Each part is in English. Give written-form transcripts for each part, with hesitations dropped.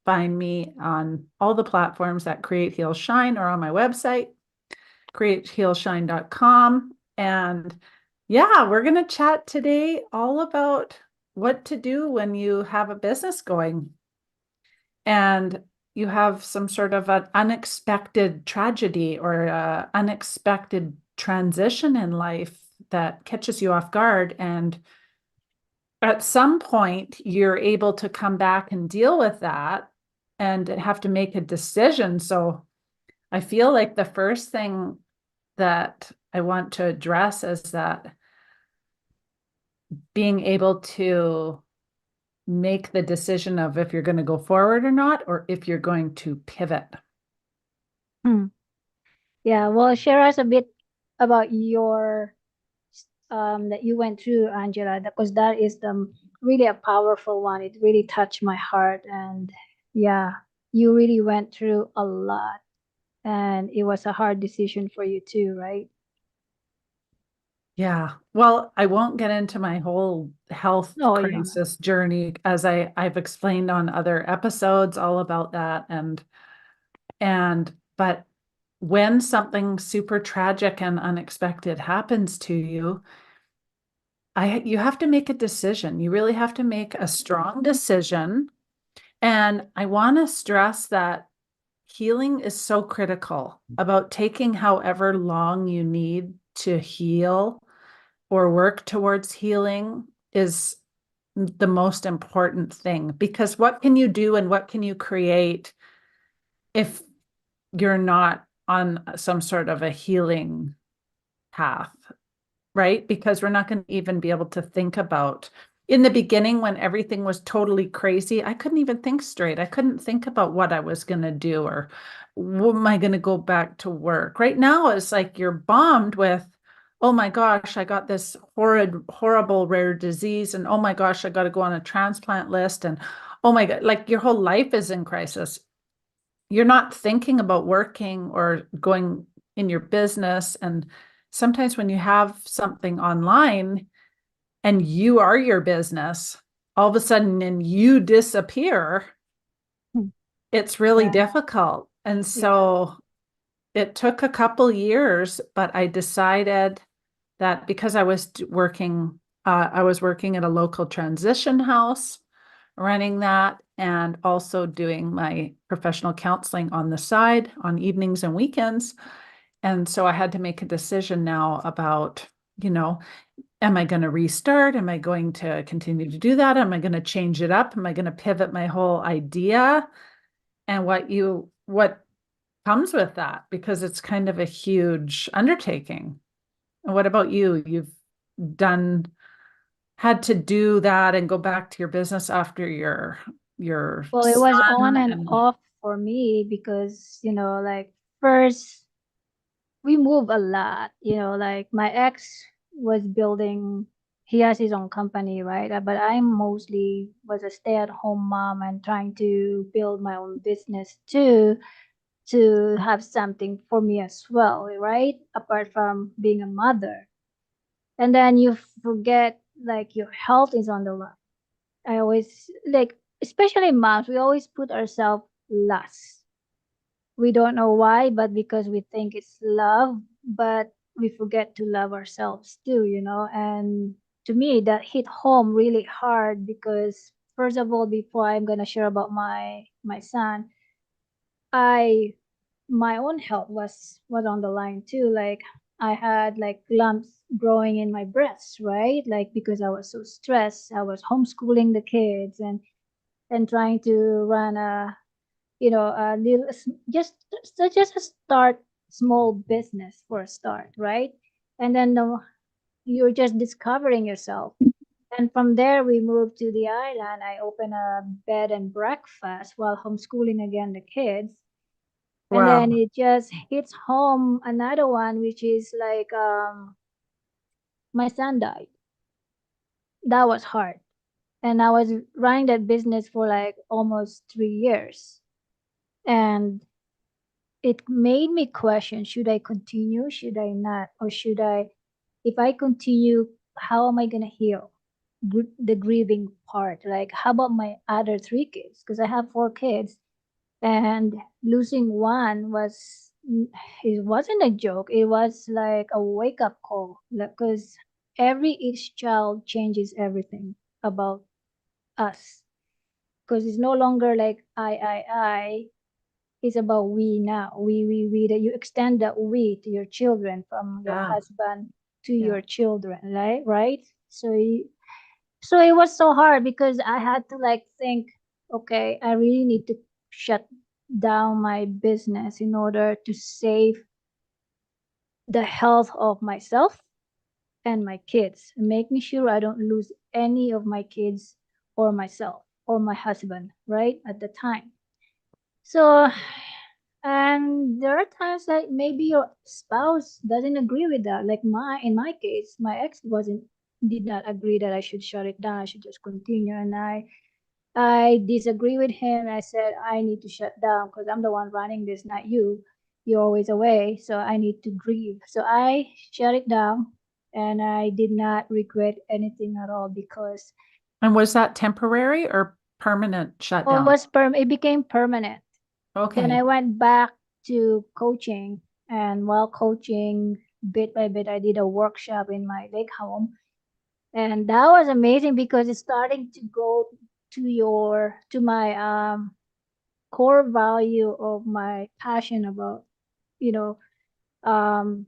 find me on all the platforms at Create Heal Shine or on my website, createhealshine.com. And yeah, we're going to chat today all about what to do when you have a business going and you have some sort of an unexpected tragedy or unexpected transition in life that catches you off guard. And at some point, you're able to come back and deal with that and have to make a decision. So I feel like the first thing that I want to address is that being able to make the decision of if you're going to go forward or not, or if you're going to pivot. Hmm. Yeah, well, share us a bit about your that you went through, Angela, because that is really a powerful one. It really touched my heart, and yeah, you really went through a lot, and it was a hard decision for you too, right? Yeah. Well, I won't get into my whole health No, you don't. crisis journey as I've explained on other episodes all about that but when something super tragic and unexpected happens to you, you have to make a decision. You really have to make a strong decision. And I want to stress that healing is so critical about taking however long you need to heal or work towards healing is the most important thing, because what can you do and what can you create if you're not on some sort of a healing path, right? Because we're not going to even be able to think about in the beginning when everything was totally crazy. I couldn't even think straight. I couldn't think about what I was going to do or when am I going to go back to work. Right now, it's like you're bombed with, oh my gosh, I got this horrible rare disease. And oh my gosh, I got to go on a transplant list. And oh my God, like your whole life is in crisis. You're not thinking about working or going in your business. And sometimes when you have something online and you are your business, all of a sudden and you disappear, Hmm. it's really Yeah, difficult. And yeah. so it took a couple years, but I decided that because I was working at a local transition house, running that, and also doing my professional counseling on the side on evenings and weekends. And so I had to make a decision now about, you know, am I going to restart? Am I going to continue to do that? Am I going to change it up? Am I going to pivot my whole idea? And what comes with that? Because it's kind of a huge undertaking. And what about you? You've done had to do that and go back to your business after your Well, it was on son and and off for me because, like first we move a lot, like my ex was building, he has his own company, right? But I mostly was a stay-at-home mom and trying to build my own business too, to have something for me as well, right? Apart from being a mother. And then you forget like your health is on the line. I always like, especially moms, we always put ourselves last. We don't know why, but because we think it's love, but we forget to love ourselves too, And to me, that hit home really hard because first of all, before I'm gonna share about my son, I my own health was on the line too. Like I had like lumps growing in my breasts, right? Like because I was so stressed, I was homeschooling the kids and trying to run a little just a start small business for a start, right? And then you're just discovering yourself. And from there, we moved to the island. I opened a bed and breakfast while homeschooling again the kids. And then wow. it just hits home another one, which is like my son died. That was hard. And I was running that business for like almost 3 years. And it made me question, should I continue? Should I not? Or should I, if I continue, how am I going to heal? the grieving part. Like, how about my other three kids? Because I have four kids, and losing one was, it wasn't a joke. It was like a wake up call, because every each child changes everything about us. Because it's no longer like I. It's about we now. We, that you extend that we to your children, from your Yeah. husband to Yeah. your children, right? Right. So it was so hard because I had to like think, okay, I really need to shut down my business in order to save the health of myself and my kids, making sure I don't lose any of my kids or myself or my husband, right? At the time. So, and there are times that maybe your spouse doesn't agree with that. Like in my case, my ex did not agree that I should shut it down. I should just continue. And I disagree with him. I said, I need to shut down because I'm the one running this, not you. You're always away. So I need to grieve. So I shut it down, and I did not regret anything at all because And was that temporary or permanent shutdown? it became permanent. Then I Okay. went back to coaching. And while coaching, bit by bit, I did a workshop in my lake home. And that was amazing because it's starting to go to my core value of my passion about, you know, um,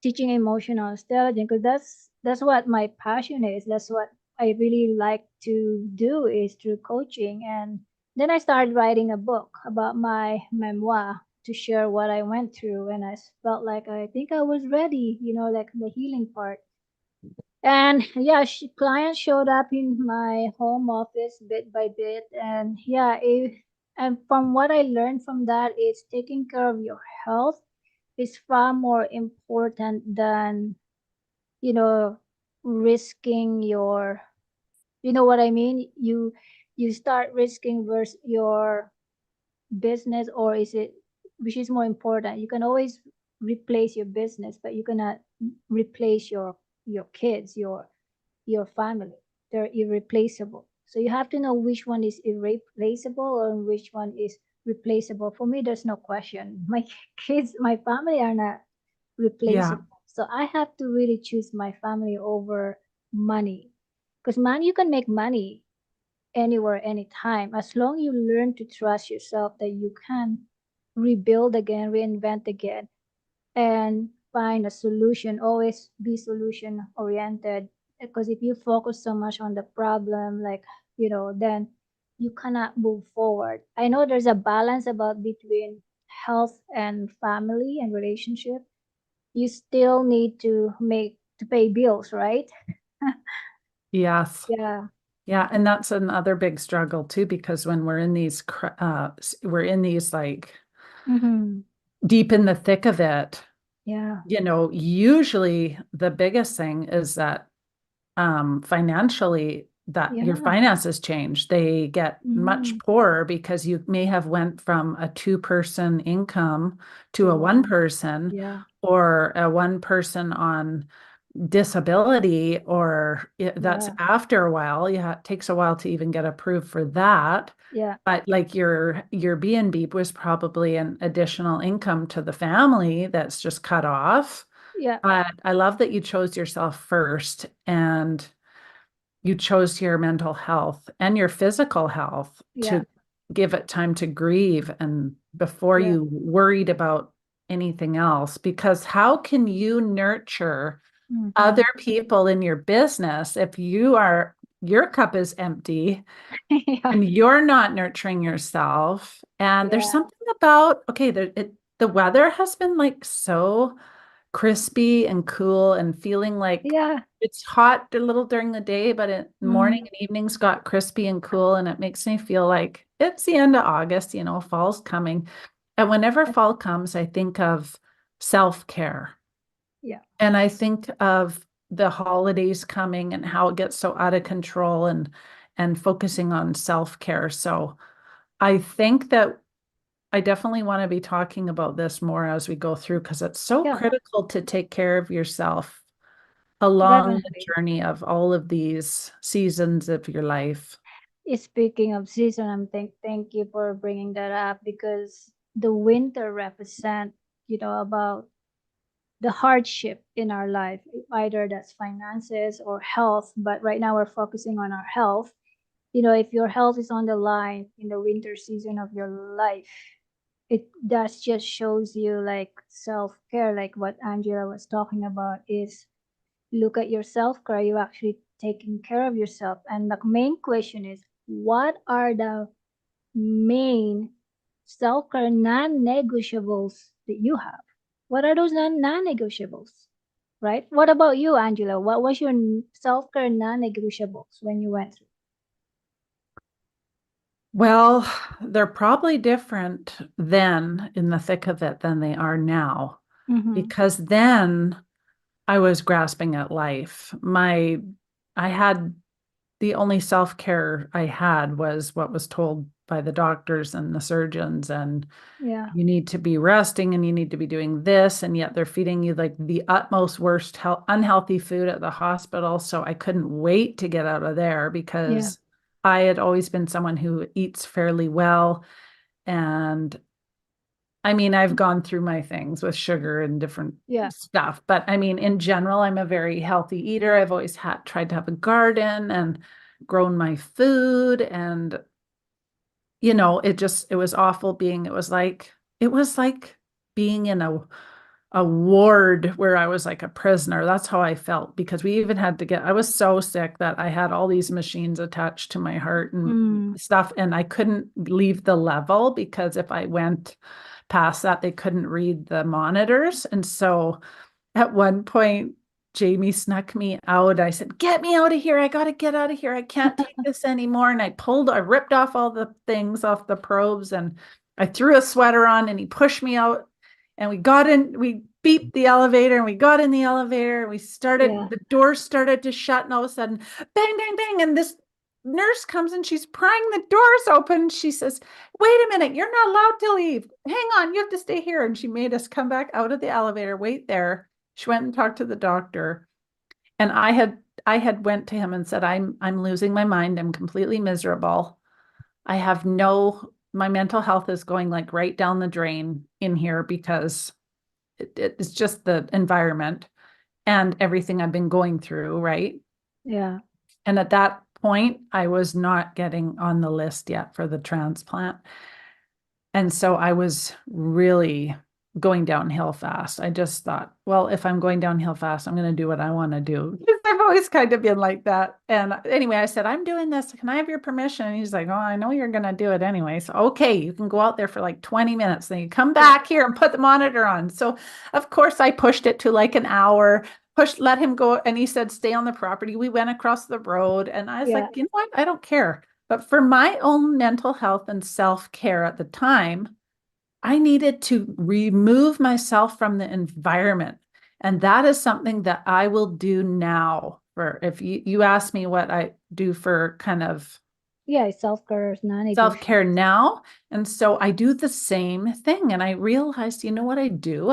teaching emotional intelligence, because that's what my passion is. That's what I really like to do, is through coaching. And then I started writing a book about my memoir to share what I went through, and I felt like I think I was ready, like the healing part. And yeah, clients showed up in my home office bit by bit. And yeah, and from what I learned from that is taking care of your health is far more important than, you know, risking your, you know what I mean? You start risking versus your business, or is it, which is more important? You can always replace your business, but you cannot replace your kids, your family. They're irreplaceable. So you have to know which one is irreplaceable and which one is replaceable. For me, there's no question. My kids, my family are not Yeah. replaceable. So I have to really choose my family over money. Because man, you can make money anywhere, anytime, as long you learn to trust yourself that you can rebuild again, reinvent again, and find a solution. Always be solution oriented. Because if you focus so much on the problem, like, then you cannot move forward. I know there's a balance about between health and family and relationship. You still need to pay bills, right? Yes. Yeah. Yeah. And that's another big struggle too, because when we're in we're in these like Mm-hmm. deep in the thick of it, Yeah. usually the biggest thing is that financially that your Yeah. finances change. They get much Mm-hmm. poorer because you may have went from a two-person income to To a one one. person Yeah. or a one person on disability or that's Yeah. after a while. Yeah, it takes a while to even get approved for that. Yeah. But like your B&B was probably an additional income to the family that's just cut off. Yeah. But I love that you chose yourself first and you chose your mental health and your physical health Yeah. to give it time to grieve and before Yeah. you worried about anything else. Because how can you nurture Mm-hmm. other people in your business if your cup is empty Yeah. and you're not nurturing yourself? And there's Yeah. something about, okay, the weather has been like so crispy and cool and feeling like Yeah. it's hot a little during the day, but in morning Mm. and evenings got crispy and cool. And it makes me feel like it's the end of August, fall's coming. And whenever fall comes, I think of self-care. Yeah. And I think of the holidays coming and how it gets so out of control and focusing on self-care. So I think that I definitely want to be talking about this more as we go through because it's so Yeah. critical to take care of yourself along the Definitely. journey of all of these seasons of your life. Speaking of season, thank you for bringing that up because the winter represent, about the hardship in our life, either that's finances or health. But right now we're focusing on our health. If your health is on the line in the winter season of your life, it does just shows you like self-care, like what Angela was talking about, is look at your self-care. You actually taking care of yourself. And the main question is, what are the main self-care non-negotiables that you have? What are those non-negotiables? Right? What about you, Angela? What was your self-care non-negotiables when you went through? Well, they're probably different then in the thick of it than they are now, Mm-hmm. because then I was grasping at life. I had the only self-care I had was what was told by the doctors and the surgeons, and Yeah. you need to be resting and you need to be doing this, and yet they're feeding you like the utmost worst unhealthy food at the hospital. So I couldn't wait to get out of there Yeah. because I had always been someone who eats fairly well. And I mean, I've gone through my things with sugar and different Yeah. stuff, but I mean, in general, I'm a very healthy eater. I've always had tried to have a garden and grown my food. And it was awful being, it was like being in a ward where I was like a prisoner. That's how I felt, because we even had to I was so sick that I had all these machines attached to my heart and Mm. stuff, and I couldn't leave the level because if I went past that, they couldn't read the monitors. And so at one point, Jamie snuck me out. I said, "Get me out of here. I got to get out of here. I can't take this anymore." And I ripped off all the things off the probes, and I threw a sweater on, and he pushed me out. And we beeped the elevator, and we got in the elevator, and Yeah. the doors started to shut, and all of a sudden, bang, bang, bang. And this nurse comes and she's prying the doors open. She says, "Wait a minute, you're not allowed to leave. Hang on, you have to stay here." And she made us come back out of the elevator, wait there. She went and talked to the doctor. And I had went to him and said, I'm losing my mind. I'm completely miserable. I have no my mental health is going like right down the drain in here because it's just the environment and everything I've been going through, right? Yeah. And at that point, I was not getting on the list yet for the transplant. And so I was really going downhill fast. I just thought, well, if I'm going downhill fast, I'm going to do what I want to do. I've always kind of been like that. And anyway, I said, "I'm doing this. Can I have your permission?" And he's like, "Oh, I know you're going to do it anyway. So, okay, you can go out there for like 20 minutes. Then you come Yeah. back here and put the monitor on." So, of course, I pushed it to like an hour, let him go. And he said, "Stay on the property." We went across the road. And I was Yeah. like, you know what? I don't care. But for my own mental health and self-care at the time, I needed to remove myself from the environment. And that is something that I will do now. For if you ask me what I do for kind of Yeah. Self-care is self-care non-negotiable. now. And so I do the same thing. And I realized, you know what I do?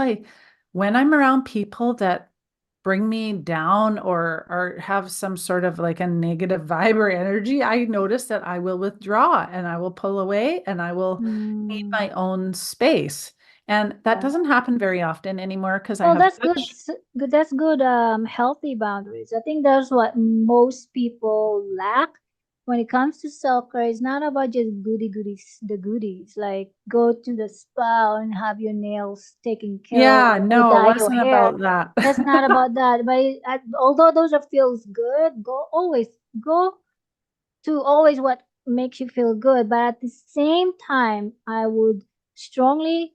When I'm around people that bring me down or have some sort of like a negative vibe or energy, I notice that I will withdraw and I will pull away and I will need Mm. my own space. And that Yeah. doesn't happen very often anymore because I Well, have that's good. such, Good. That's good. Healthy boundaries. I think that's what most people lack when it comes to self-care. It's not about just goodies, the goodies. Like go to the spa and have your nails taken care of, yeah, or no, it dye your wasn't hair. about that. That's not about that. But although those are feels good, go to always what makes you feel good. But at the same time, I would strongly,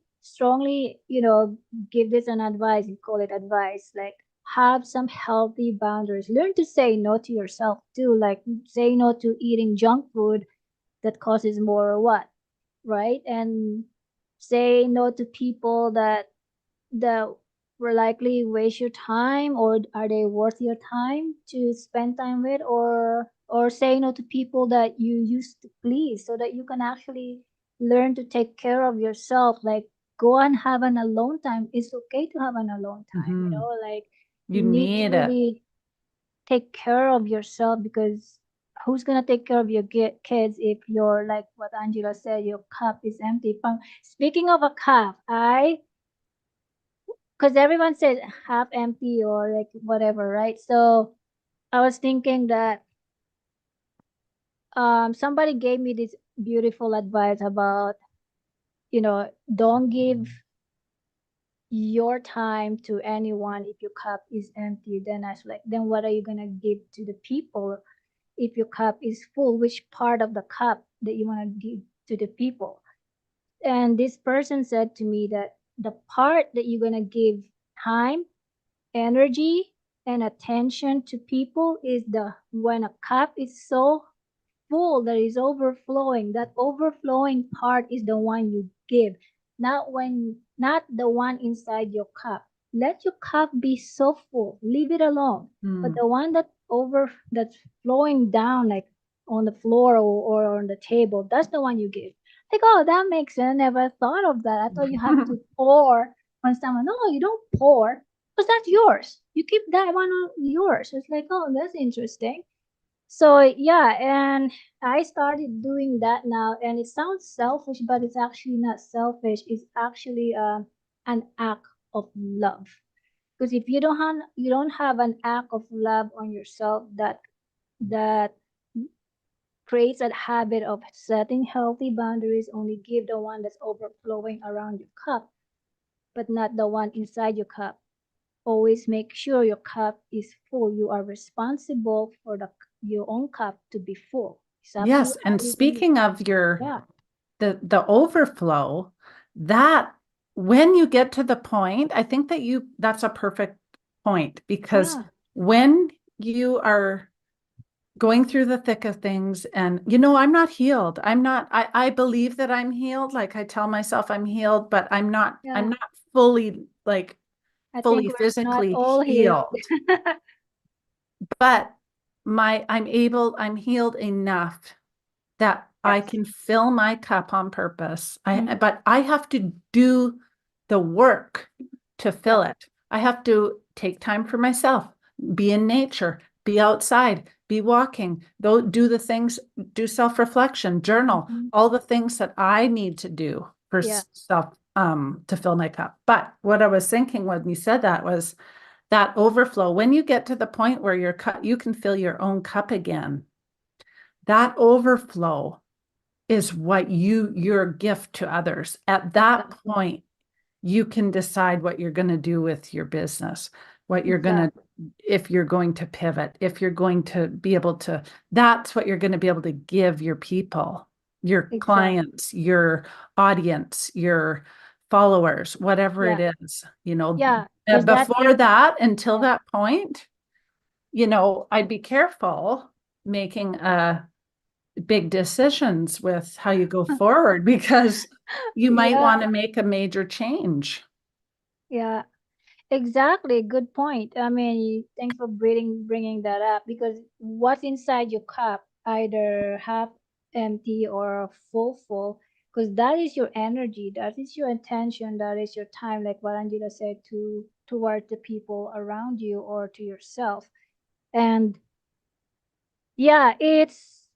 give this an advice. You call it advice, like have some healthy boundaries. Learn to say no to yourself too. Like say no to eating junk food that causes more or what, right? And say no to people that will likely waste your time, or are they worth your time to spend time with, or say no to people that you used to please, so that you can actually learn to take care of yourself. Like go and have an alone time. It's okay to have an alone time, Mhm. like You you need to need it. really, take care of yourself, because who's gonna take care of your kids if you're like what Angela said, your cup is empty. Speaking of a cup, because everyone says half empty or like whatever, right? So I was thinking that somebody gave me this beautiful advice about, don't give your time to anyone if your cup is empty. Then I was like, then what are you gonna give to the people if your cup is full? Which part of the cup that you want to give to the people? And this person said to me that the part that you're gonna give time, energy, and attention to people is the when a cup is so full that is overflowing. That overflowing part is the one you give, not the one inside your cup. Let your cup be so full, leave it alone. But Mm. the one that's flowing down like on the floor, or on the table, that's the one you give. Like, oh, that makes sense. I never thought of that. I thought you have to pour on someone. No, you don't pour, because that's yours. You keep that one on yours. It's like, oh, that's interesting. So yeah, and I started doing that now, and it sounds selfish, but it's actually not selfish. It's actually an act of love. Because if you don't have an act of love on yourself, that creates a habit of setting healthy boundaries. Only give the one that's overflowing around your cup, but not the one inside your cup. Always make sure your cup is full. You are responsible for your own cup to be full. It's up to you Yes, how and you're gonna. speaking of Yeah, the overflow, that when you get to the point, I think that that's a perfect point, because yeah, when you are going through the thick of things, and I'm not healed. I believe that I'm healed. Like, I tell myself I'm healed, but I'm yeah. not fully, like, I think fully we're not physically all healed. healed. But I'm healed enough that I Yes. can fill my cup on purpose. Mhm. But I have to do the work to Yeah. fill it. I have to take time for myself, be in nature, be outside, be walking, do the things, do self-reflection, journal, Mhm. all the things that I need to do for Yeah. self, to fill my cup. But what I was thinking when you said that was that overflow. When you get to the point where you can fill your own cup again, that overflow is what your gift to others. At that Exactly. point, you can decide what you're going to do with your business, what you're going to, Exactly. if you're going to pivot, if you're going to be able to, that's what you're going to be able to give your people, your Exactly. clients, your audience, your followers, whatever it Yeah. is, Yeah. Because that before gives. that, until Yeah. that point, I'd be careful making big decisions with how you go forward, because you might Yeah. want to make a major change. Yeah. Exactly. Good point. I mean, thanks for bringing that up, because what's inside your cup, either half empty or full, because that is your energy, that is your attention, that is your time, like what Angela said, towards the people around you or to yourself. And yeah, it's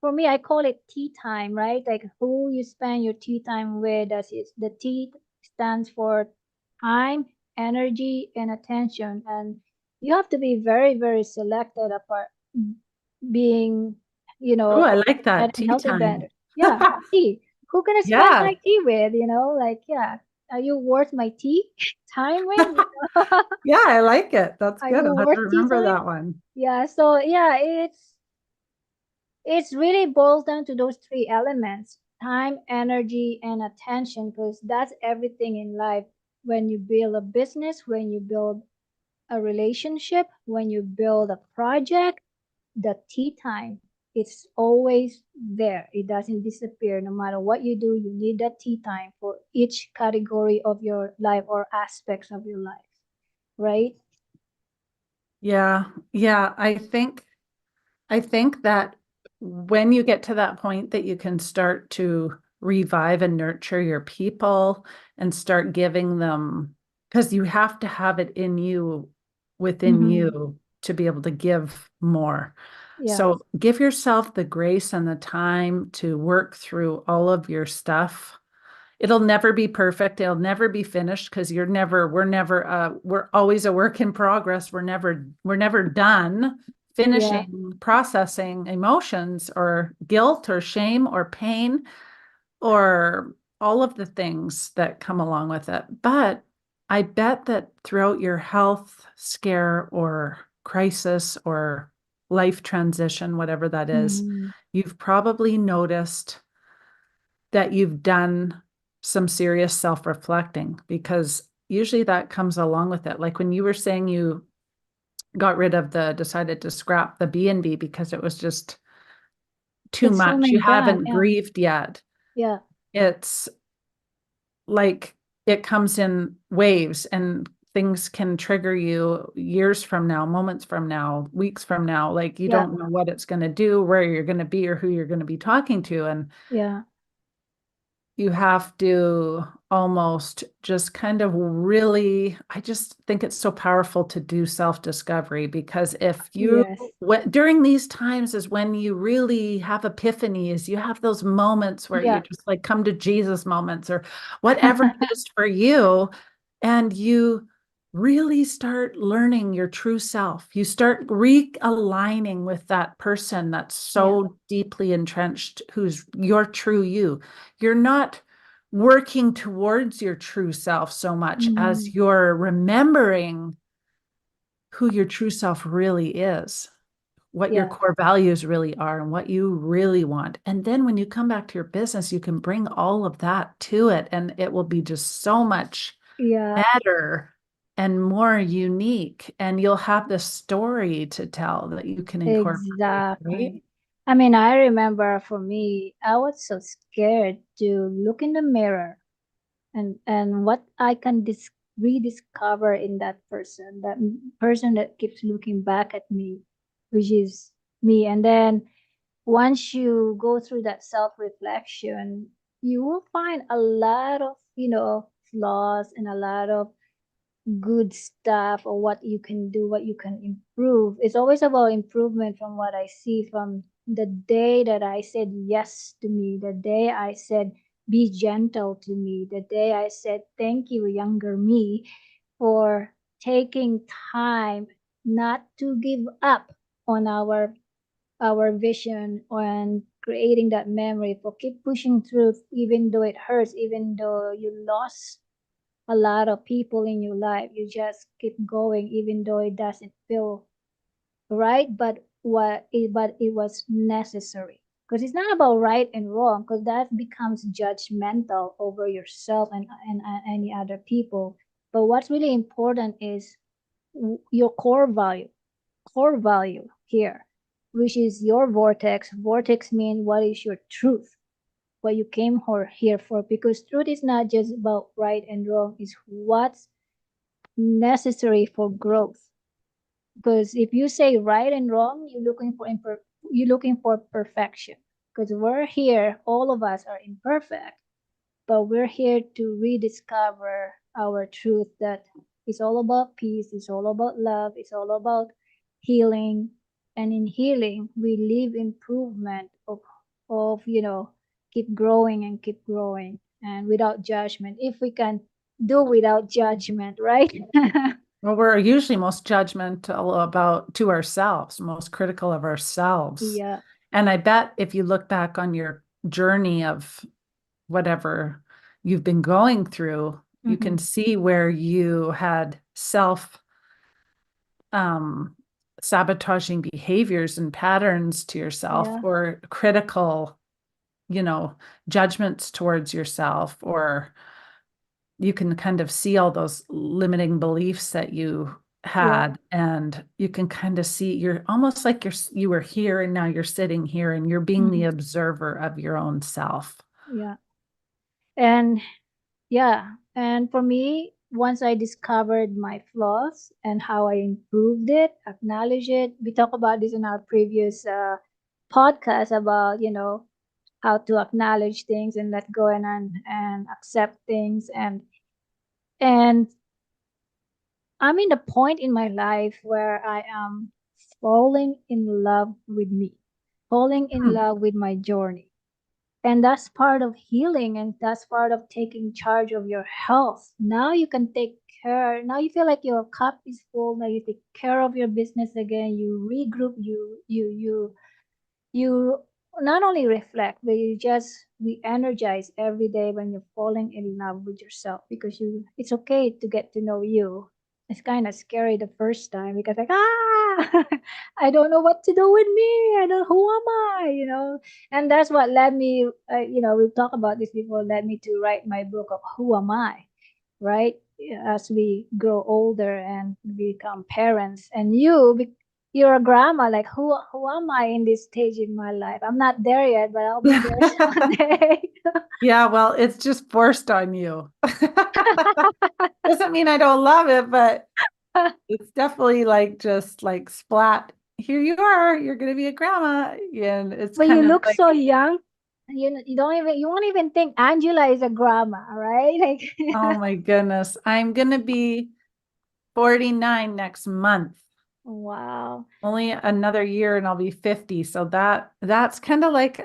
for me, I call it tea time, right? Like who you spend your tea time with. That's it. The T stands for time, energy, and attention. And you have to be very, very selected apart being, Oh, I uh, like that setting tea healthy time. boundaries. Yeah, tea. Who gonna spend Yeah. my tea with? Like, yeah, are you worth my tea time with? Yeah, I like it. That's Are good. you I'll have to worth tea remember time? that one. Yeah. So yeah, it's really boils down to those three elements: time, energy, and attention, because that's everything in life. When you build a business, when you build a relationship, when you build a project, the tea time, it's always there. It doesn't disappear. No matter what you do, you need that tea time for each category of your life or aspects of your life, right? Yeah. Yeah. I think that when you get to that point that you can start to revive and nurture your people and start giving them, because you have to have it in you, within Mm-hmm. you. to be able to give more. Yeah. So give yourself the grace and the time to work through all of your stuff. It'll never be perfect. It'll never be finished because we're always a work in progress. We're never done Yeah. finishing processing emotions or guilt or shame or pain or all of the things that come along with it. But I bet that throughout your health scare or crisis or life transition, whatever that is, Mhm. you've probably noticed that you've done some serious self-reflecting because usually that comes along with it. Like when you were saying you decided to scrap the B&B because it was just too much. You Consuming time. haven't Yeah. grieved yet. Yeah. It's like it comes in waves and things can trigger you years from now, moments from now, weeks from now. Like you Yeah. don't know what it's going to do, where you're going to be, or who you're going to be talking to. And Yeah. you have to almost just kind of really, I just think it's so powerful to do self-discovery because if you, Yes. during these times is when you really have epiphanies, you have those moments where you Yeah. just like come to Jesus moments or whatever it is for you, and you really start learning your true self. You start realigning with that person that's Yeah. so deeply entrenched, who's your true you. You're not working towards your true self so much as Mhm. you're remembering who your true self really is, what your Yeah. core values really are, and what you really want. And then when you come back to your business, you can bring all of that to it, and it will be just so much Yeah. better and more unique. And you'll have this story to tell that you can incorporate, right? Exactly. I mean, I remember for me, I was so scared to look in the mirror and what I can rediscover in that person, person that keeps looking back at me, which is me. And then once you go through that self-reflection, you will find a lot of, flaws and a lot of good stuff or what you can do, what you can improve. It's always about improvement from what I see from the day that I said yes to me, the day I said be gentle to me, the day I said thank you, younger me, for taking time not to give up on our vision and creating that memory, for keep pushing through even though it hurts, even though you lost a lot of people in your life. You just keep going even though it doesn't feel right, but it was necessary. Because it's not about right and wrong, because that becomes judgmental over yourself and any other people. But what's really important is your core value here, which is your vortex. Vortex mean what is your truth, what you came here for, because truth is not just about right and wrong, it's what's necessary for growth. Because if you say right and wrong, you're looking for perfection, because we're here, all of us are imperfect, but we're here to rediscover our truth, that it's all about peace, it's all about love, it's all about healing. And in healing we live improvement of keep growing and keep growing, and without judgment, if we can do without judgment, right? Well, we're usually most judgmental about to ourselves, most critical of ourselves. Yeah. And I bet if you look back on your journey of whatever you've been going through, you Mm-hmm. can see where you had self um, sabotaging behaviors and patterns to yourself, Yeah. or critical, you know, judgments towards yourself, or you can kind of see all those limiting beliefs that you Yeah. had, and you can kind of see you're almost like you were here and now you're sitting here and you're being the Mm-hmm. observer of your own self. Yeah. And yeah, and for me, once I discovered my flaws and how I improved it, acknowledge it. We talked about this in our previous podcast about, how to acknowledge things and let go and accept things, and I'm in the point in my life where I am falling in love with me, falling in Hmm. love with my journey. And that's part of healing, and that's part of taking charge of your health. Now you can take care. Now you feel like your cup is full. Now you take care of your business again. You regroup. You not only reflect, but you just re-energize every day when you're falling in love with yourself, because you it's okay to get to know you. It's kind of scary the first time because like I don't know what to do with me. I don't who am I. And that's what led me, we've talked about this before, led me to write my book of who am I, right? As we grow older and become parents, and you're a grandma, like who am I in this stage in my life? I'm not there yet, but I'll be there someday. Yeah, well, it's just forced on you. Doesn't mean I don't love it, but it's definitely like just like splat. Here you are. You're going to be a grandma. And it's But you kind of look so like, young. You won't even think Angela is a grandma, right? Like oh my goodness. I'm going to be 49 next month. wow. Only another year and I'll be 50. So that's kind of like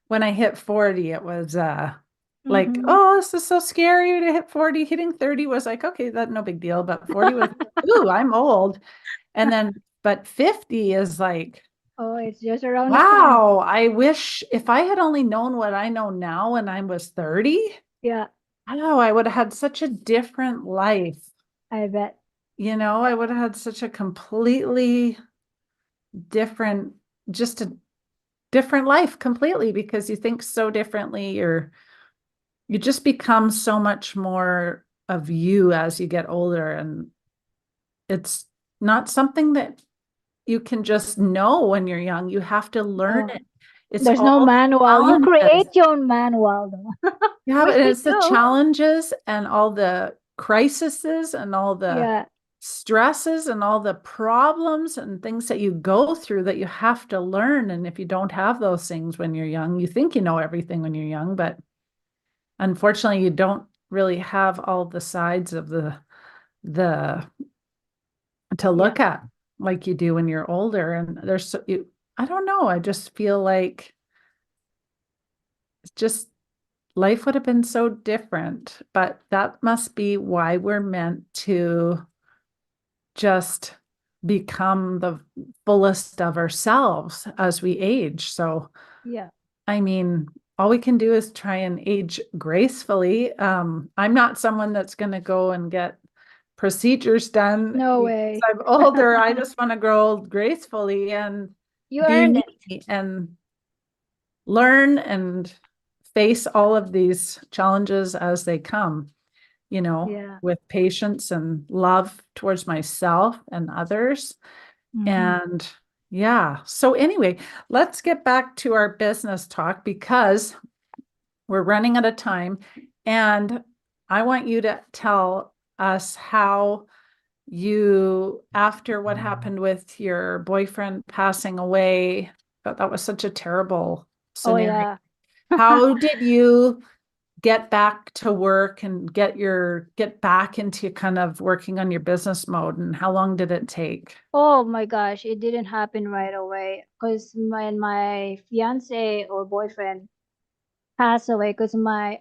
when I hit 40, it was like, Mm-hmm. oh, this is so scary to hit 40. Hitting 30 was like, okay, that's no big deal. But 40 was, ooh, I'm old. And then, but 50 is like, Oh, it's just around the corner. wow, I wish if I had only known what I know now when I was 30, Yeah, I know I would have had such a different life. I bet. I would have had such a completely different, just a different life completely because you think so differently or you just become so much more of you as you get older. And it's not something that you can just know when you're young. You have to learn Oh, it. It's there's no all manual. You challenges. create your own manual though. Yeah, Which but we it's the do. challenges and all the crises and all the Yeah. stresses and all the problems and things that you go through that you have to learn. And if you don't have those things when you're young, you think you know everything when you're young, but unfortunately, you don't really have all the sides of the to Yeah. look at like you do when you're older. And I don't know. I just feel like it's just life would have been so different, but that must be why we're meant to just become the fullest of ourselves as we age. So, Yeah. I mean, all we can do is try and age gracefully. I'm not someone that's going to go and get procedures done No because way. I'm older. I just want to grow old gracefully and You be earned me it. and learn and face all of these challenges as they come, Yeah. with patience and love towards myself and others. Mm-hmm. And yeah. So anyway, let's get back to our business talk because we're running out of time. And I want you to tell us how after what happened with your boyfriend passing away, but that was such a terrible Oh scenario. yeah. How did you get back to work and get back into kind of working on your business mode, and how long did it take? Oh my gosh, it didn't happen right away because my fiance or boyfriend passed away because my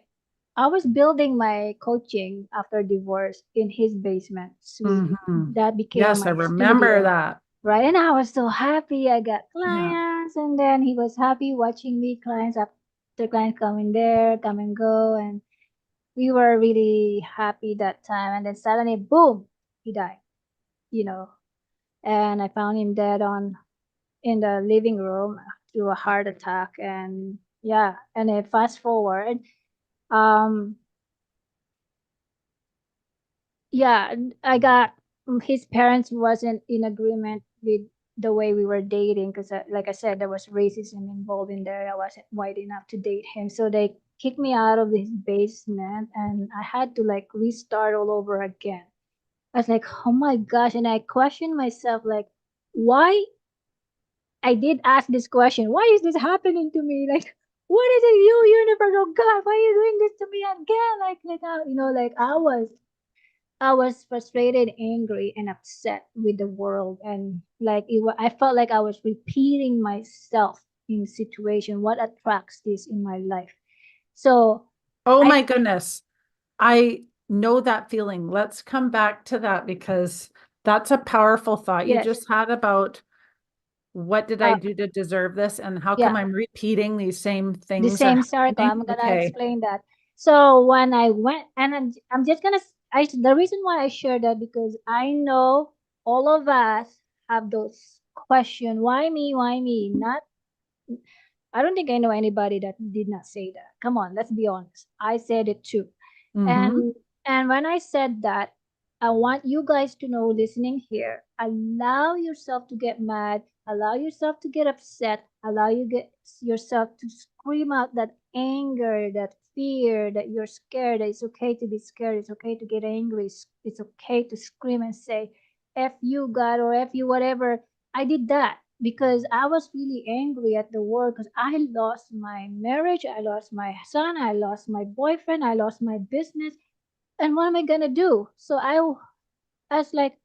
I was building my coaching after divorce in his basement suite. Hmm. That became Yes, I my remember studio, that. right? And I was so happy. I got Yeah. clients, and then he was happy watching me. Clients after clients come in there, come and go, and we were really happy that time. And then suddenly, boom, he died. You know, and I found him dead on in the living room through a heart attack. And yeah, and then fast forward, um, yeah, I got his parents wasn't in agreement with the way we were dating because, like I said, there was racism involved in there. I wasn't white enough to date him, so they kicked me out of his basement, and I had to like restart all over again. I was like, oh my gosh, and I questioned myself, like, why I did ask this question. Why is this happening to me? Like, what is it, universe? Oh God, why are you doing this to me again? Like I was I was frustrated, angry, and upset with the world, and like I felt like I was repeating myself in situation. What attracts this in my life? So Oh I my goodness. I know that feeling. Let's come back to that because that's a powerful thought you yes, just had about what did I uh, do to deserve this and how yeah, come I'm repeating these same the things are same circle. happening? I'm gonna Okay. explain that. So when I went, and I'm just gonna, the reason why I share that because I know all of us have those question. Why me? Why me? Not. I don't think I know anybody that did not say that. Come on, let's be honest. I said it too. Mm-hmm. And when I said that, I want you guys to know listening here, allow yourself to get mad, allow yourself to get upset, allow you get yourself to scream out that anger, that fear, that you're scared, that it's okay to be scared, it's okay to get angry, it's okay to scream and say, F you God or F you whatever. I did that because I was really angry at the world because I lost my marriage, I lost my son, I lost my boyfriend, I lost my business, and what am I gonna do? So I was like,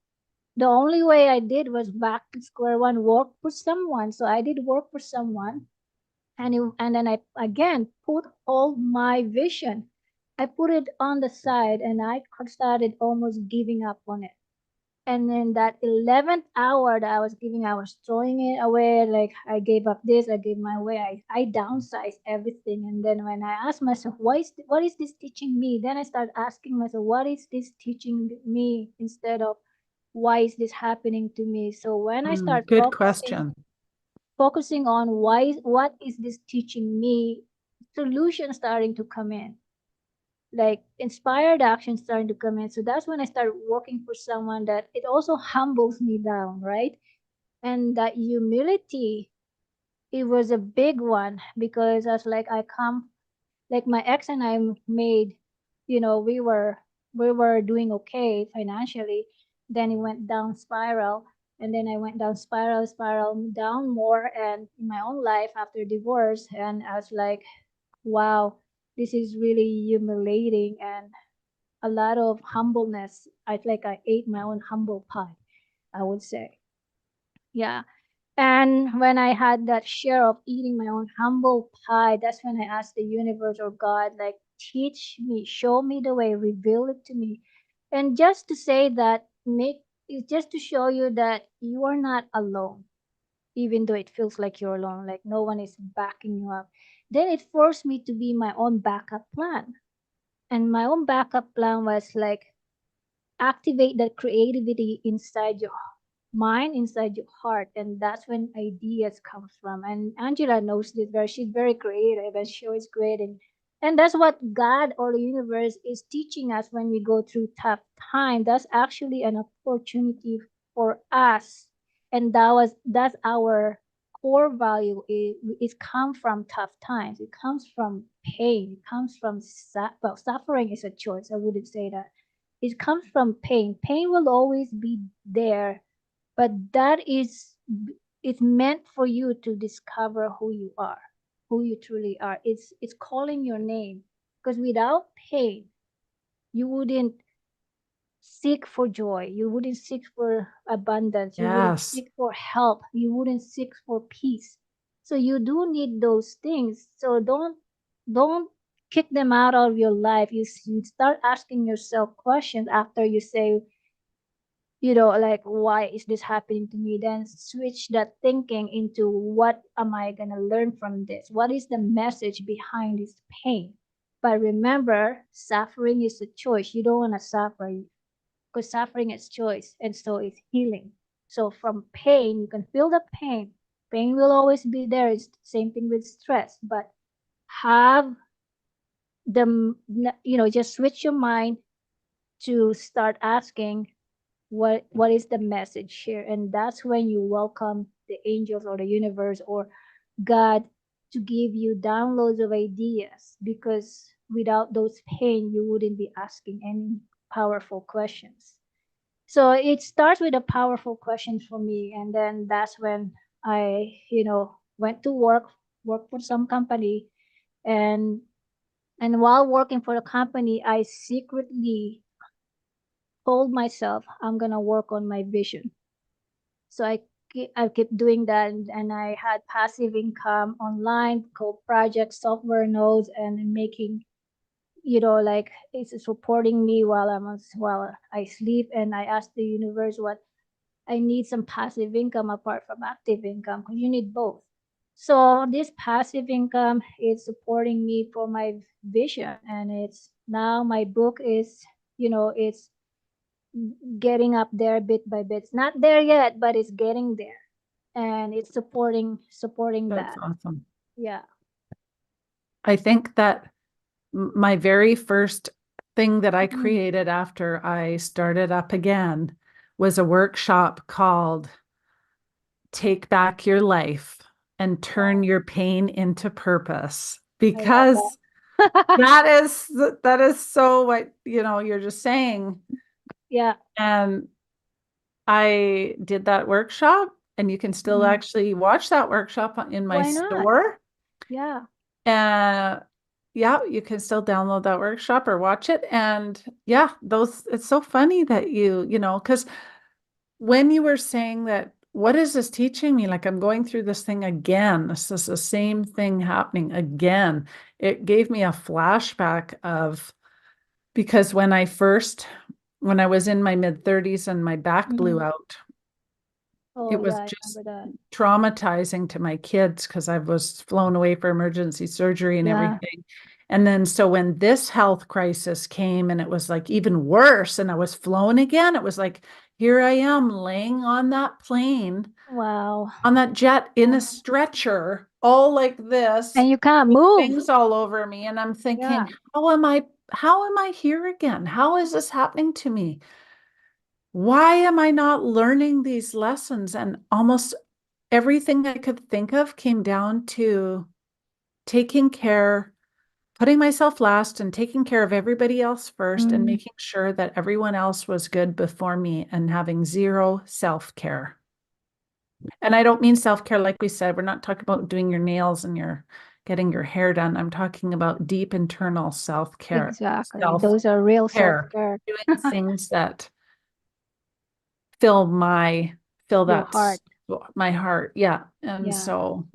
the only way I did was back to square one, work for someone. So I did work for someone, and then I again put all my vision. I put it on the side, and I started almost giving up on it. And then that 11th hour that I was giving, I was throwing it away. Like I gave up this, I gave my way. I downsized everything. And then when I asked myself, what is this teaching me? Then I started asking myself, what is this teaching me instead of why is this happening to me? So when I start Good question. focusing on what is this teaching me, solutions starting to come in, like inspired action starting to come in. So that's when I started working for someone that it also humbles me down, right? And that humility, it was a big one because I was like, I come, like my ex and I made, we were doing okay financially. Then it went down spiral, and then I went down spiral down more, and in my own life after divorce, and I was like, wow, this is really humiliating and a lot of humbleness. I like I ate my own humble pie, I would say. Yeah. And when I had that share of eating my own humble pie, that's when I asked the universe or God, like, teach me, show me the way, reveal it to me. And just to say that, make it's just to show you that you are not alone, even though it feels like you're alone, like no one is backing you up. Then it forced me to be my own backup plan. And my own backup plan was like, activate that creativity inside your mind, inside your heart, and that's when ideas comes from. And Angela knows this very, she's very creative and she always great, and that's what God or the universe is teaching us when we go through tough time. That's actually an opportunity for us, and that's our core value. It comes from tough times, it comes from pain, it comes from well, suffering is a choice, I wouldn't say that. It comes from pain. Pain will always be there, but that is, it's meant for you to discover who you are, who you truly are. It's calling your name, because without pain you wouldn't seek for joy, you wouldn't seek for abundance, you wouldn't Yes. seek for help, you wouldn't seek for peace. So you do need those things. So don't kick them out of your life. You start asking yourself questions after you say, like, why is this happening to me? Then switch that thinking into, what am I going to learn from this? What is the message behind this pain? But remember, suffering is a choice. You don't want to suffer, because suffering is choice, and so is healing. So from pain, you can feel the pain. Pain will always be there. It's the same thing with stress, but have the, just switch your mind to start asking, what is the message here, and that's when you welcome the angels or the universe or God to give you downloads of ideas, because without those pain you wouldn't be asking any powerful questions. So it starts with a powerful question for me, and then that's when I went to work for some company, and while working for the company I secretly told myself I'm gonna work on my vision. So I keep doing that, and I had passive income online, co-projects, software nodes, and making, like it's supporting me while I sleep. And I asked the universe what I need, some passive income apart from active income, because you need both. So this passive income is supporting me for my vision, and it's now my book is, it's getting up there bit by bit. It's not there yet, but it's getting there, and it's supporting That's that. awesome. Yeah. I think that my very first thing that I Mm. created after I started up again was a workshop called Take Back Your Life and Turn Your Pain into Purpose. I love Because that. that is so what, you're just saying. Yeah. And I did that workshop, and you can still Mm. actually watch that workshop in my Why not? store. Yeah. Uh, yeah, you can still download that workshop or watch it. And yeah, it's so funny that because when you were saying that, what is this teaching me? Like, I'm going through this thing again. This is the same thing happening again. It gave me a flashback of, because when I was in my mid 30s and my back blew Mm. out, Oh it was yeah, I just remember that. traumatizing to my kids because I was flown away for emergency surgery and Yeah. everything. And then, so when this health crisis came and it was like even worse, and I was flown again, it was like, here I am laying on that plane, Wow. on that jet in a stretcher, all like this, And you can't with move. things all over me. And I'm Yeah. thinking, how am I here again? How is this happening to me? Why am I not learning these lessons? And almost everything I could think of came down to taking care, putting myself last and taking care of everybody else first, and Mm. making sure that everyone else was good before me, and having zero self-care. And I don't mean self-care like we said. We're not talking about doing your nails and your getting your hair done. I'm talking about deep internal self-care, Exactly. Those are real self-care, self-care. doing things that fill my fill Your that heart. my heart. Yeah. And Yeah. so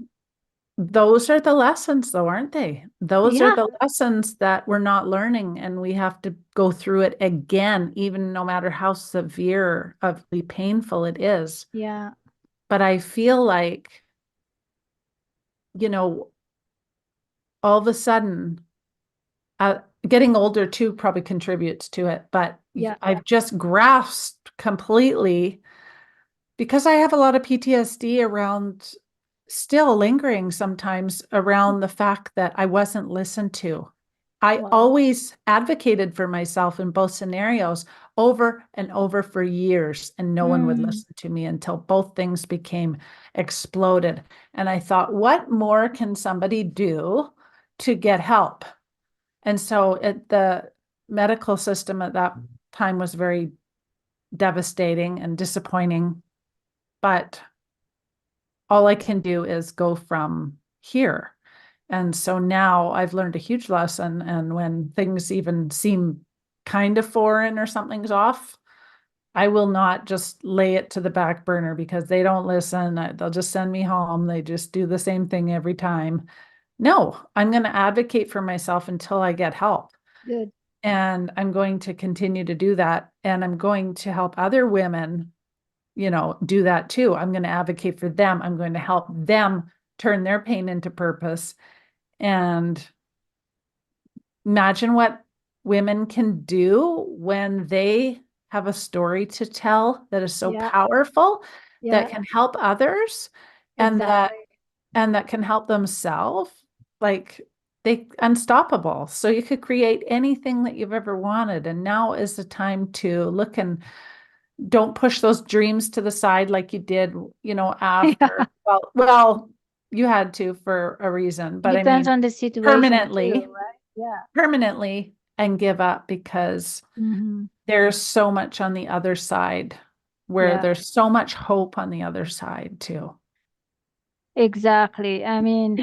those are the lessons, though, aren't they? Those are Yeah. the lessons that we're not learning, and we have to go through it again, even no matter how severely painful it is. Yeah. But I feel like, you know, all of a sudden, getting older too probably contributes to it, but Yeah. I've just grasped completely, because I have a lot of PTSD around, still lingering sometimes, around the fact that I wasn't listened to. I Wow. always advocated for myself in both scenarios over and over for years, and no one would Mm. listen to me until both things became exploded. And I thought, what more can somebody do to get help? And so the medical system at that time was very devastating and disappointing. But all I can do is go from here. And so now I've learned a huge lesson. And when things even seem kind of foreign or something's off, I will not just lay it to the back burner because they don't listen. They'll just send me home. They just do the same thing every time. No, I'm going to advocate for myself until I get help. Good. And I'm going to continue to do that. And I'm going to help other women, do that too. I'm going to advocate for them. I'm going to help them turn their pain into purpose. And imagine what women can do when they have a story to tell that is so Yeah. powerful, that Yeah. can help others, and that Exactly. can help themselves. Like, they unstoppable. So you could create anything that you've ever wanted. And now is the time to look, and don't push those dreams to the side like you did, Yeah. after. Well, you had to for a reason, but I Depends mean, on the situation too, permanently, right? Yeah. permanently, and give up, because Mm-hmm. there's so much on the other side, where Yeah. there's so much hope on the other side too. Exactly. I mean,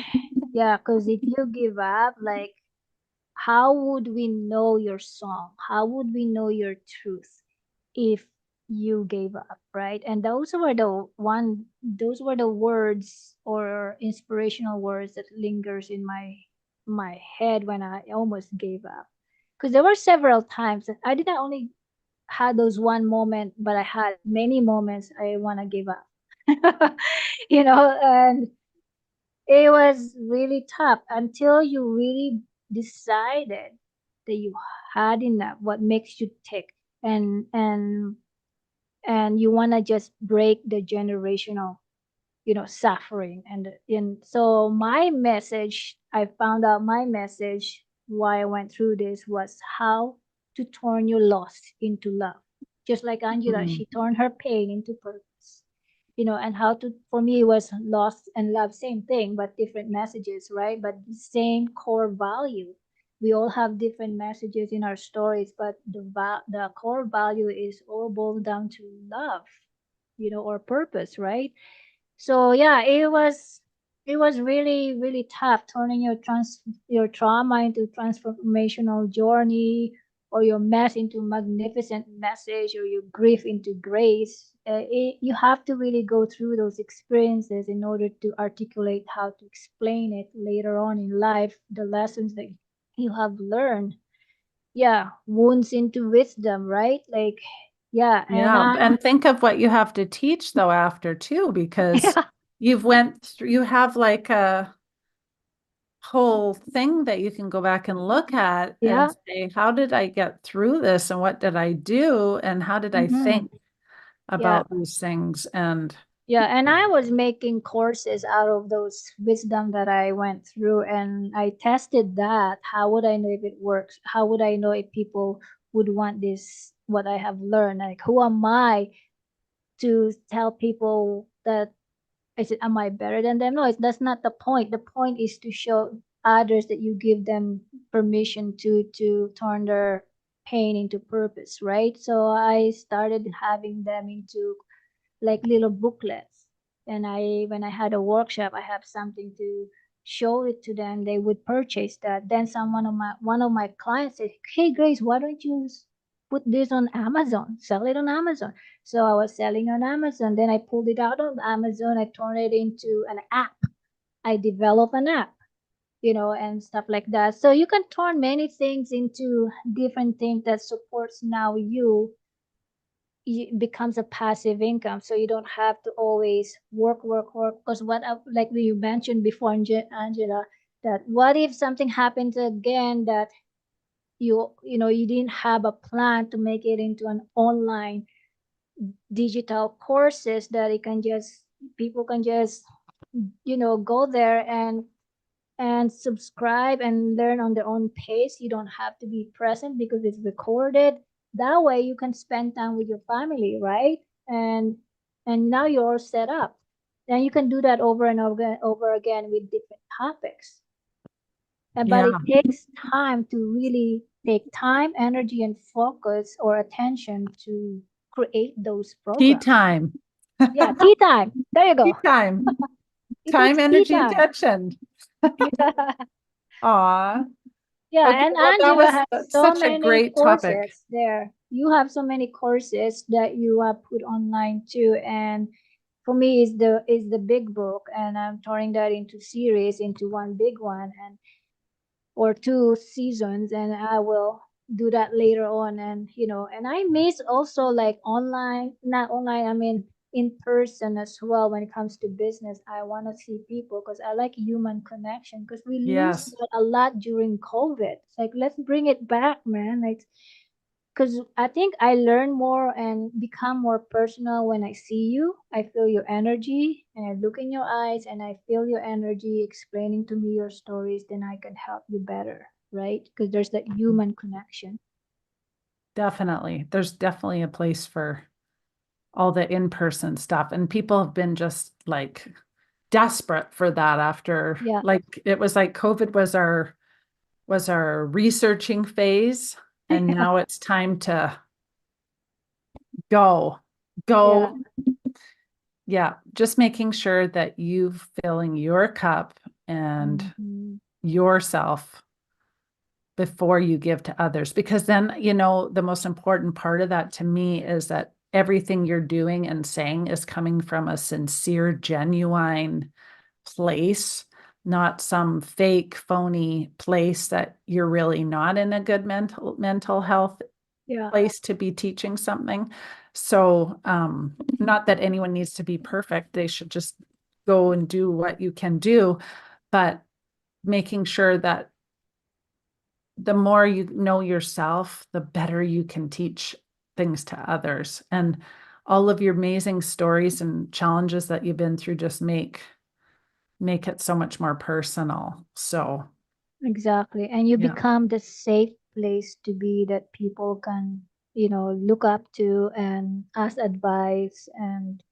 yeah, because if you give up, like, how would we know your song? How would we know your truth? if you gave up, right? And those were the words or inspirational words that lingers in my head when I almost gave up. Because there were several times that I did not only had those one moment, but I had many moments I want to give up. And it was really tough until you really decided that you had enough, what makes you tick, and you want to just break the generational suffering. And so my message, I found out my message why I went through this was how to turn your loss into love, just like Angela, Mm. she turned her pain into purpose. And how to, for me, it was loss and love, same thing but different messages, right? But the same core value. We all have different messages in our stories, but the core value is all boiled down to love, or purpose, right? So yeah, it was really really tough turning your trauma into transformational journey, or your mess into magnificent message, or your grief into grace. You have to really go through those experiences in order to articulate how to explain it later on in life, the lessons that you have learned. Yeah, wounds into wisdom, right? Like, yeah, and Yeah, and think of what you have to teach though after too, because yeah, you have like a whole thing that you can go back and look at and yeah. say, how did I get through this and what did I do and how did I Mm-hmm. think Yeah. about these things? And Yeah, and I was making courses out of those wisdom that I went through, and I tested that. How would I know if it works? How would I know if people would want this, what I have learned? Like, who am I to tell people that, is it, am I better than them? No, that's not the point. The point is to show others that you give them permission to turn their pain into purpose, right? So I started having them into like little booklets. And when I had a workshop, I have something to show it to them. They would purchase that. Then one of my clients said, "Hey Grace, why don't you put this on Amazon? Sell it on Amazon." So I was selling on Amazon. Then I pulled it out of Amazon. I turned it into an app. I developed an app, and stuff like that. So you can turn many things into different things that supports now becomes a passive income, so you don't have to always work. Because like you mentioned before, Angela, that what if something happens again, that you didn't have a plan to make it into an online digital courses that it can just people can just go there and subscribe and learn on their own pace. You don't have to be present because it's recorded. That way you can spend time with your family, right? And now you're all set up. Then you can do that over again with different topics. But yeah, it takes time to really take time, energy, and focus or attention to create those tea programs. time. Yeah, tea time. There you Tea go. time. It Time, takes tea energy, time. attention. Aw. Yeah, Okay, and well, Angela has that's so such a many great topic. courses there. You have so many courses that you have put online too. And for me, is the big book, and I'm turning that into series, into one big one, and or two seasons, and I will do that later on. And I miss also like online, not online, I mean in person as well. When it comes to business, I want to see people because I like human connection, because we lose Yes, that a lot during COVID. It's like, let's bring it back, man. Like, because I think I learn more and become more personal when I see you. I feel your energy, and I look in your eyes, and I feel your energy explaining to me your stories. Then I can help you better, right? Because there's that human connection. definitely. There's definitely a place for all the in-person stuff. And people have been just like desperate for that after Yeah, like it was like COVID was our researching phase. And now it's time to go. yeah, Go. Yeah. Just making sure that you filling your cup and hmm, yourself before you give to others. Because then, you know, the most important part of that to me is that everything you're doing and saying is coming from a sincere, genuine place, not some fake, phony place that you're really not in a good mental health Yeah, place to be teaching something. So, not that anyone needs to be perfect. They should just go and do what you can do, but making sure that the more you know yourself, the better you can teach things to others. And all of your amazing stories and challenges that you've been through just make it so much more personal. So, exactly. And you yeah. become the safe place to be that people can, look up to and ask advice and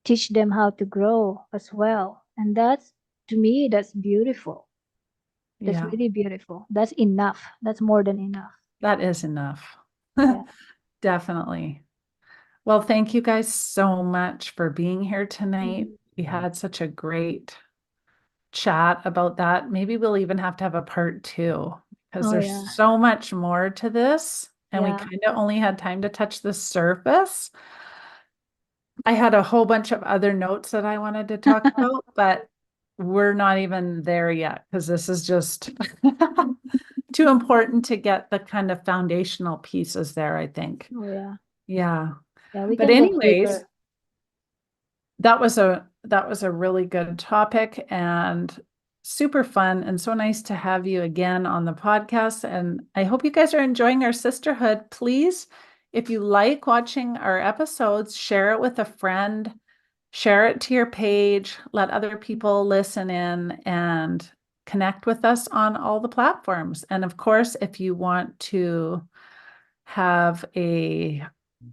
teach them how to grow as well. And that's, to me, that's beautiful. That's Yeah, really beautiful. That's enough. That's more than enough. that is enough. Yeah. Definitely. Well, thank you guys so much for being here tonight. Mhm. We had such a great chat about that. Maybe we'll even have to have a part two because Oh, there's yeah. so much more to this, and we Yeah. kind of only had time to touch the surface. I had a whole bunch of other notes that I wanted to talk about, but we're not even there yet because this is just too important to get the kind of foundational pieces there, I think. Oh, yeah. Yeah. Yeah, we But can go anyways, deeper. that was a really good topic and super fun and so nice to have you again on the podcast. And I hope you guys are enjoying our sisterhood. Please, if you like watching our episodes, share it with a friend, share it to your page, let other people listen in and connect with us on all the platforms. And of course, if you want to have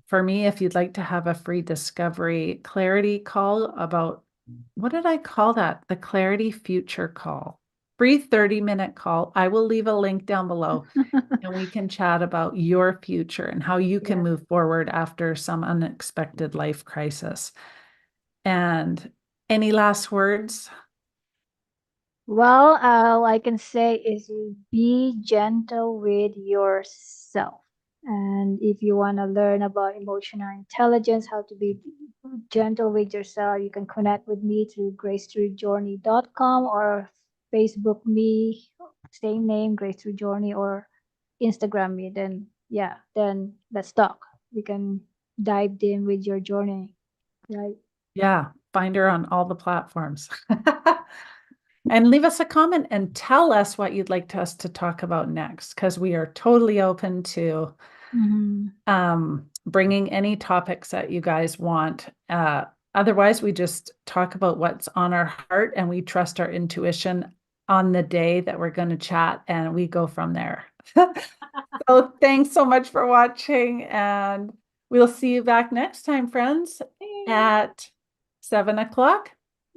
for me, if you'd like to have a free discovery clarity call about, what did I call that? The clarity future call, free 30-minute call. I will leave a link down below and we can chat about your future and how you can Yeah. move forward after some unexpected life crisis. And any last words? Well, all I can say is be gentle with yourself. And if you want to learn about emotional intelligence, how to be gentle with yourself, you can connect with me through gracethroughjourney.com or Facebook me, same name, Grace Through Journey, or Instagram me. Then, yeah, then let's talk. We can dive in with your journey, right? Yeah, find her on all the platforms. And leave us a comment and tell us what you'd like us to talk about next, because we are totally open to Mm-hmm. bringing any topics that you guys want. Otherwise, we just talk about what's on our heart and we trust our intuition on the day that we're going to chat and we go from there. So thanks so much for watching and we'll see you back next time, friends, at 7 o'clock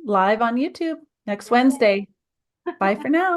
live on YouTube next Wednesday. Bye for now.